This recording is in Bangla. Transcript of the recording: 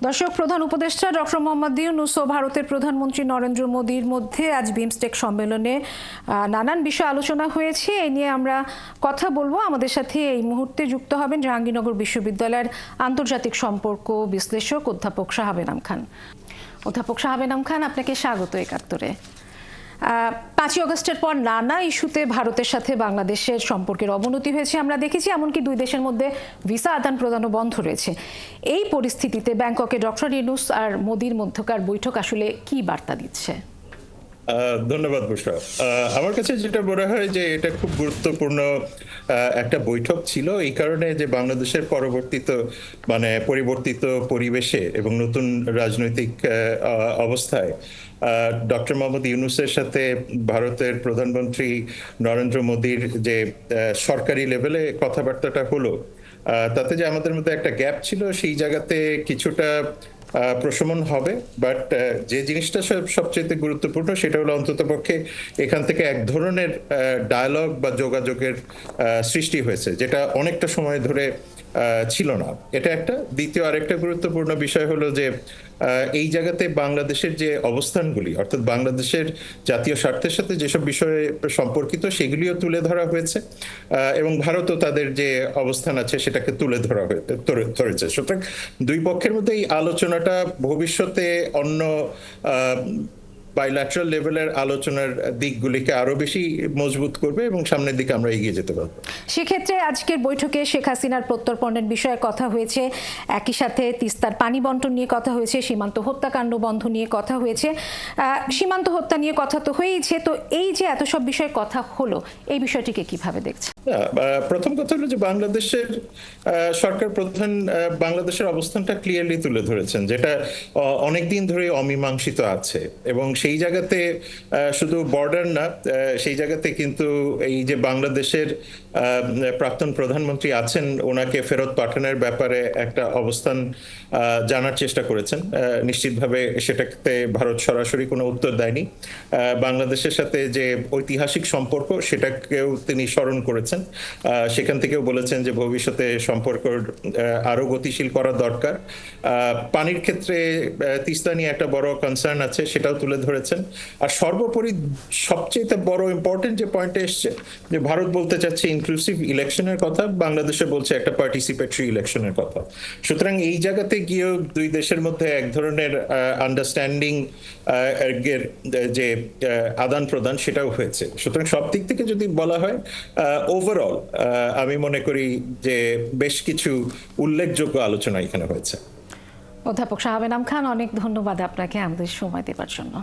দর্শক, প্রধান উপদেষ্টা ডক্টর মোহাম্মদ ইউনূস ও ভারতের প্রধানমন্ত্রী নরেন্দ্র মোদীর মধ্যে আজ বিমস্টেক সম্মেলনে নানান বিষয় আলোচনা হয়েছে। এই নিয়ে আমরা কথা বলবো। আমাদের সাথে এই মুহূর্তে যুক্ত হবেন জাহাঙ্গীরনগর বিশ্ববিদ্যালয়ের আন্তর্জাতিক সম্পর্ক বিশ্লেষক অধ্যাপক শাহাব এনাম খান। অধ্যাপক শাহাব এনাম খান, আপনাকে স্বাগত একাত্তরে। 5ই আগস্টের পর নানা ইস্যুতে ভারতের সাথে বাংলাদেশের সম্পর্কের অবনতি হয়েছে আমরা দেখেছি, এমনকি দুই দেশের মধ্যে ভিসা আদান প্রদানও বন্ধ রয়েছে। এই পরিস্থিতিতে ব্যাংককে ডক্টর ইউনূস আর মোদির মধ্যকার বৈঠক আসলে কি বার্তা দিচ্ছে? ধন্যবাদ বুশরা। আমার কাছে যেটা মনে হয় যে এটা খুব গুরুত্বপূর্ণ একটা বৈঠক ছিল, এই কারণে যে বাংলাদেশের পরিবর্তিত পরিবেশে এবং নতুন রাজনৈতিক অবস্থায় ডক্টর মোহাম্মদ ইউনূসের সাথে ভারতের প্রধানমন্ত্রী নরেন্দ্র মোদীর যে সরকারি লেভেলে কথাবার্তাটা হলো, তাতে যে আমাদের মধ্যে একটা গ্যাপ ছিল সেই জায়গাতে কিছুটা প্রশমন হবে। বাট যে জিনিসটা সবচেয়ে গুরুত্বপূর্ণ সেটা হলো অন্ততপক্ষে এখান থেকে এক ধরনের ডায়ালগ বা যোগাযোগের সৃষ্টি হয়েছে, যেটা অনেকটা সময় ধরে ছিল না। এটা একটা। দ্বিতীয় আরেকটা গুরুত্বপূর্ণ বিষয় হলো যে এই জায়গাতে বাংলাদেশের যে অবস্থানগুলি, অর্থাৎ বাংলাদেশের জাতীয় স্বার্থের সাথে যেসব বিষয়ে সম্পর্কিত সেগুলিও তুলে ধরা হয়েছে এবং ভারতও তাদের যে অবস্থান আছে সেটাকে তুলে ধরেছে। সুতরাং দুই পক্ষের মধ্যে এই আলোচনাটা ভবিষ্যতে অন্য বাইল্যাটারাল লেভেলের আলোচনার দিকগুলিকে আরো বেশি মজবুত করবে এবং সামনের দিকে আমরা এগিয়ে যেতে পারবো। সেক্ষেত্রে আজকের বৈঠকে শেখ হাসিনার প্রত্যর্পণের বিষয়ে কথা হয়েছে, একই সাথে তিস্তার পানি বন্টন নিয়ে কথা হয়েছে, সীমান্ত হত্যাকাণ্ড বন্ধ নিয়ে কথা হয়েছে। সীমান্ত হত্যা নিয়ে কথা তো হয়েইছে, তো এই যে এত সব বিষয়ে কথা হলো, এই বিষয়টিকে কিভাবে দেখছে? প্রথম কথা হলো যে বাংলাদেশের সরকার প্রধান বাংলাদেশের অবস্থানটা ক্লিয়ারলি তুলে ধরেছেন, যেটা অনেকদিন ধরে অমীমাংসিত আছে। এবং সেই জায়গাতে শুধু বর্ডার না, সেই জায়গাতে কিন্তু এই যে বাংলাদেশের প্রাক্তন প্রধানমন্ত্রী আছেন, ওনাকে ফেরত পাঠানোর ব্যাপারে একটা অবস্থান জানার চেষ্টা করেছেন। নিশ্চিতভাবে সেটাতে ভারত সরাসরি কোনো উত্তর দেয়নি। বাংলাদেশের সাথে যে ঐতিহাসিক সম্পর্ক সেটাকেও তিনি স্মরণ করেছেন। সেখান থেকেও বলেছেন যে ভবিষ্যতে সম্পর্ক আরো গতিশীল করা দরকার। পানির ক্ষেত্রে তিস্তা নিয়ে একটা বড় কনসার্ন আছে, সেটাও তুলে ধরেছেন। আর সর্বোপরি সবচেয়ে বড় ইম্পর্টেন্ট যে পয়েন্টে এসছে, যে ভারত বলতে চাচ্ছে ইনক্লুসিভ ইলেকশনের কথা, বাংলাদেশে বলছে একটা পার্টিসিপেটরি ইলেকশনের কথা। সুতরাং এই জায়গাতে গিয়েও দুই দেশের মধ্যে এক ধরনের আন্ডারস্ট্যান্ডিং এর যে আদান প্রদান সেটাও হয়েছে। সুতরাং সব দিক থেকে যদি বলা হয়, ওভারঅল আমি মনে করি যে বেশ কিছু উল্লেখযোগ্য আলোচনা এখানে হয়েছে। অধ্যাপক শাহাব এনাম খান, অনেক ধন্যবাদ আপনাকে আমাদের সময় দেওয়ার জন্য।